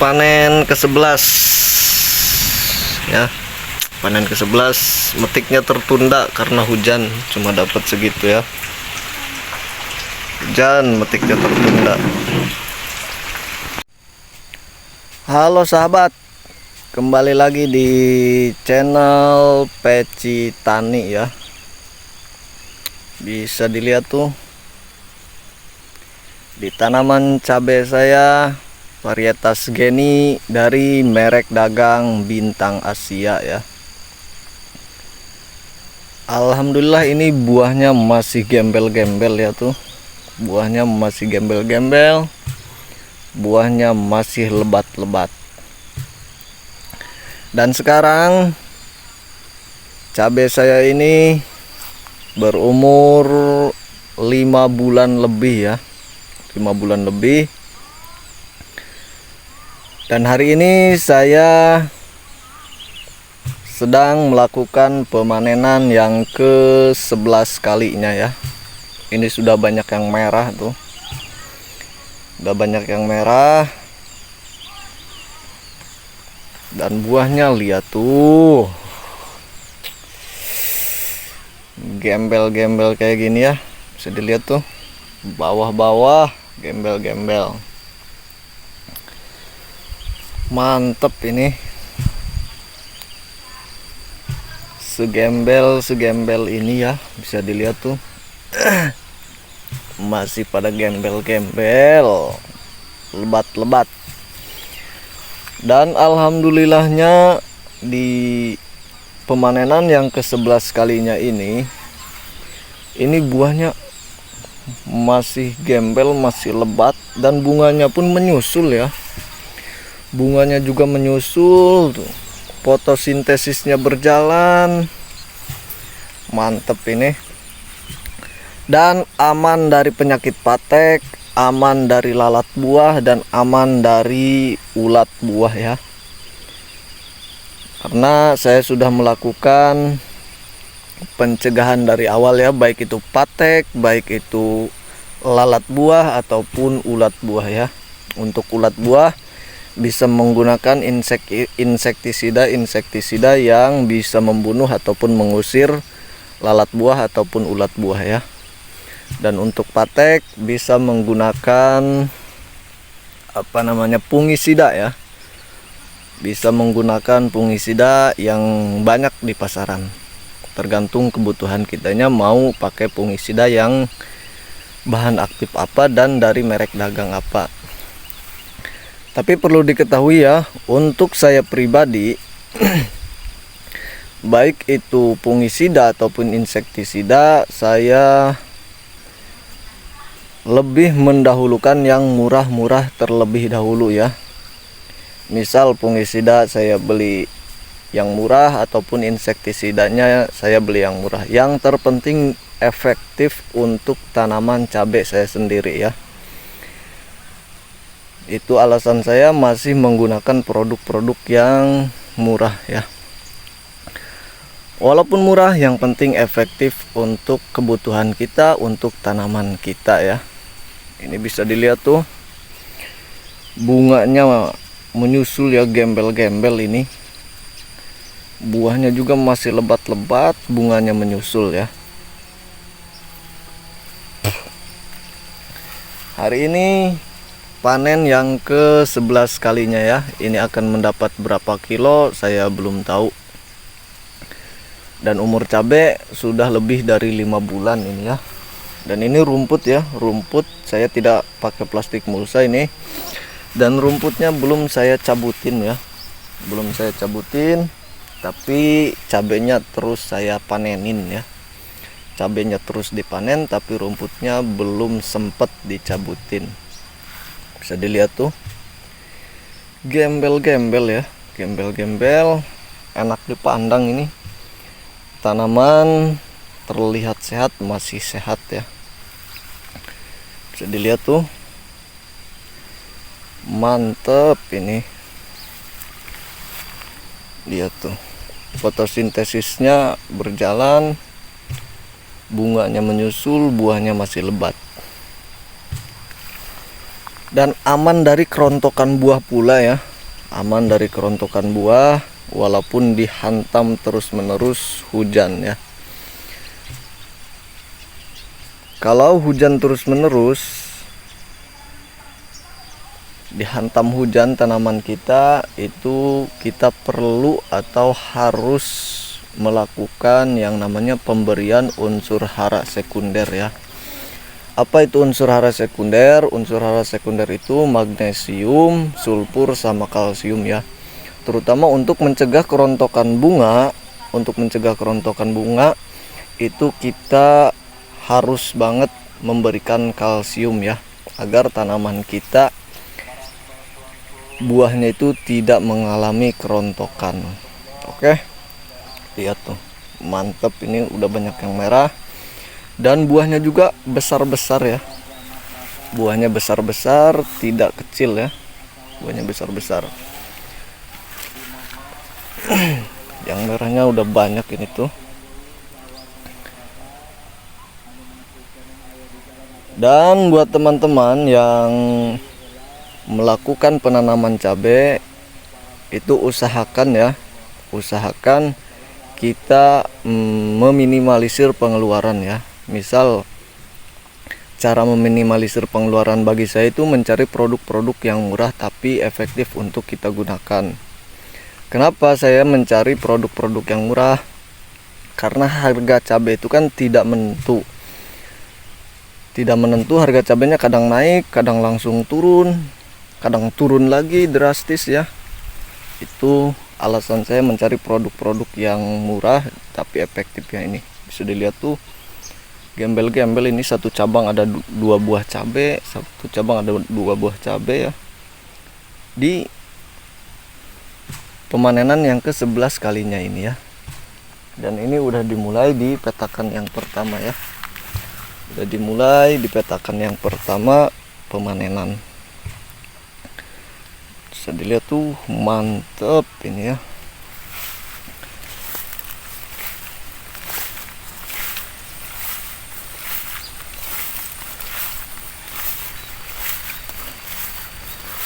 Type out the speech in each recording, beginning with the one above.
panen ke-11 ya. Panen ke-11, metiknya tertunda karena hujan, cuma dapat segitu ya. Hujan, metiknya tertunda. Halo sahabat, kembali lagi di channel Peci Tani ya. Bisa dilihat tuh di tanaman cabai saya, varietas geni dari merek dagang Bintang Asia ya. Alhamdulillah ini buahnya masih gembel-gembel ya tuh. Buahnya masih gembel-gembel. Buahnya masih lebat-lebat. Dan sekarang cabai saya ini berumur 5 bulan lebih ya. 5 bulan lebih. Dan hari ini saya sedang melakukan pemanenan yang ke-11 kalinya ya. Ini sudah banyak yang merah tuh. Udah banyak yang merah. Dan buahnya lihat tuh. Gembel-gembel kayak gini ya. Bisa dilihat tuh. Bawah-bawah gembel-gembel. Mantep ini. Segembel ini ya, bisa dilihat tuh. Masih pada gembel-gembel, lebat-lebat. Dan alhamdulillahnya di pemanenan yang ke-11 kalinya ini buahnya masih gembel, masih lebat, dan bunganya pun menyusul ya. Bunganya juga menyusul tuh. Fotosintesisnya berjalan. Mantep ini. Dan aman dari penyakit patek, aman dari lalat buah, dan aman dari ulat buah ya. Karena saya sudah melakukan pencegahan dari awal ya, baik itu patek, baik itu lalat buah ataupun ulat buah ya. Untuk ulat buah bisa menggunakan insektisida yang bisa membunuh ataupun mengusir lalat buah ataupun ulat buah ya. Dan untuk patek bisa menggunakan fungisida ya. Bisa menggunakan fungisida yang banyak di pasaran. Tergantung kebutuhan kitanya mau pakai fungisida yang bahan aktif apa dan dari merek dagang apa. Tapi perlu diketahui ya, untuk saya pribadi baik itu fungisida ataupun insektisida, saya lebih mendahulukan yang murah-murah terlebih dahulu ya. Misal fungisida saya beli yang murah ataupun insektisidanya saya beli yang murah. Yang terpenting efektif untuk tanaman cabai saya sendiri ya. Itu alasan saya masih menggunakan produk-produk yang murah ya. Walaupun murah, yang penting efektif untuk kebutuhan kita, untuk tanaman kita ya. Ini bisa dilihat tuh, bunganya menyusul ya, gembel-gembel ini. Buahnya juga masih lebat-lebat, bunganya menyusul ya. Hari ini panen yang ke-11 kalinya ya. Ini akan mendapat berapa kilo saya belum tahu. Dan umur cabai sudah lebih dari 5 bulan ini ya. Dan ini rumput ya, rumput saya tidak pakai plastik mulsa ini. Dan rumputnya belum saya cabutin ya. Belum saya cabutin, tapi cabainya terus saya panenin ya. Cabainya terus dipanen, tapi rumputnya belum sempet dicabutin. Bisa dilihat tuh, gembel-gembel ya, gembel-gembel, enak dipandang ini. Tanaman terlihat sehat, masih sehat ya. Bisa dilihat tuh, mantep ini. Lihat tuh, fotosintesisnya berjalan, bunganya menyusul, buahnya masih lebat. Dan aman dari kerontokan buah pula ya. aman dari kerontokan buah walaupun dihantam terus-menerus hujan ya. Kalau hujan terus-menerus, dihantam hujan tanaman kita, itu kita perlu atau harus melakukan yang namanya pemberian unsur hara sekunder ya. Apa itu unsur hara sekunder? Unsur hara sekunder itu magnesium, sulfur, sama kalsium ya. Terutama untuk mencegah kerontokan bunga. Untuk mencegah kerontokan bunga itu kita harus banget memberikan kalsium ya, agar tanaman kita buahnya itu tidak mengalami kerontokan. Oke, lihat tuh, mantep, ini udah banyak yang merah dan buahnya juga besar-besar ya. Buahnya besar-besar, tidak kecil ya, buahnya besar-besar. Yang merahnya udah banyak ini tuh. Dan buat teman-teman yang melakukan penanaman cabai, itu usahakan kita meminimalisir pengeluaran ya. Misal cara meminimalisir pengeluaran bagi saya itu mencari produk-produk yang murah tapi efektif untuk kita gunakan. Kenapa saya mencari produk-produk yang murah? Karena harga cabai itu kan tidak menentu. Tidak menentu, harga cabainya kadang naik, kadang langsung turun, kadang turun lagi drastis ya. Itu alasan saya mencari produk-produk yang murah tapi efektif ya. Ini bisa dilihat tuh, gembel-gembel, ini satu cabang ada 2 buah cabai, satu cabang ada 2 buah cabai ya. Di pemanenan yang ke-11 kalinya ini ya. Dan ini udah dimulai di petakan yang pertama ya. Udah dimulai di petakan yang pertama pemanenan. Bisa dilihat tuh, mantep ini ya.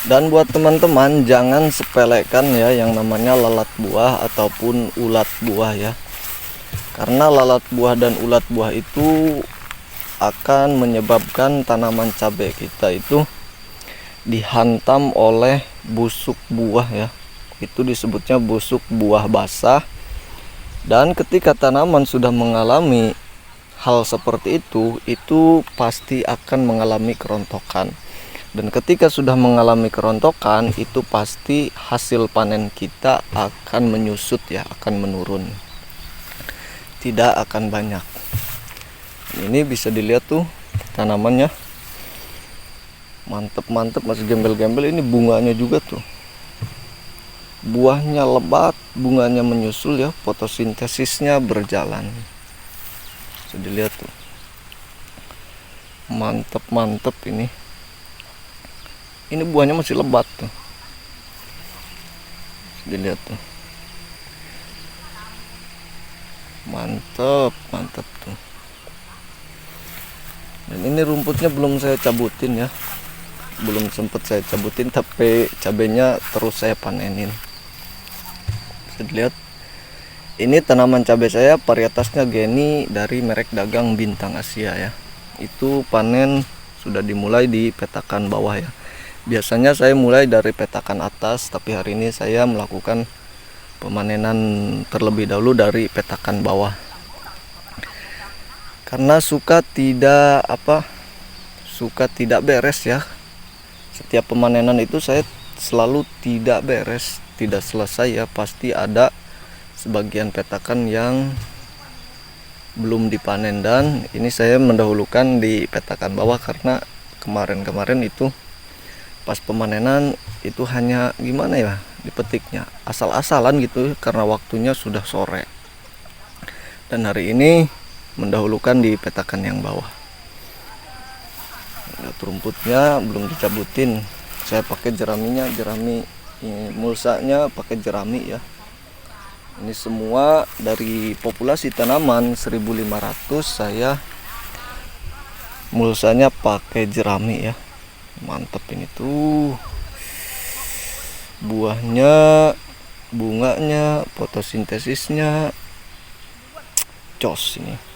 Dan buat teman-teman, jangan sepelekan ya yang namanya lalat buah ataupun ulat buah ya. Karena lalat buah dan ulat buah itu akan menyebabkan tanaman cabai kita itu dihantam oleh busuk buah ya. Itu disebutnya busuk buah basah. Dan ketika tanaman sudah mengalami hal seperti itu pasti akan mengalami kerontokan. Dan ketika sudah mengalami kerontokan, itu pasti hasil panen kita akan menyusut ya, akan menurun. Tidak akan banyak. Ini bisa dilihat tuh tanamannya, mantep masih gembel-gembel. Ini bunganya juga tuh, buahnya lebat, bunganya menyusul ya, fotosintesisnya berjalan. Bisa dilihat tuh, mantep ini buahnya masih lebat tuh, bisa dilihat tuh, mantep tuh. Dan ini rumputnya belum saya cabutin ya, belum sempet saya cabutin, tapi cabenya terus saya panenin. Bisa dilihat, ini tanaman cabai saya varietasnya Geni dari merek dagang Bintang Asia ya. Itu panen sudah dimulai di petakan bawah ya. Biasanya saya mulai dari petakan atas, tapi hari ini saya melakukan pemanenan terlebih dahulu dari petakan bawah. Karena suka tidak beres ya. Setiap pemanenan itu saya selalu tidak beres, tidak selesai ya. Pasti ada sebagian petakan yang belum dipanen, dan ini saya mendahulukan di petakan bawah karena kemarin itu pas pemanenan itu hanya gimana ya, dipetiknya asal-asalan gitu karena waktunya sudah sore. Dan hari ini mendahulukan di petakan yang bawah. Lihat rumputnya belum dicabutin, saya pakai jerami mulsanya pakai jerami ya. Ini semua dari populasi tanaman 1500 saya mulsanya pakai jerami ya. Mantap ini tuh, buahnya, bunganya, fotosintesisnya, cos ini.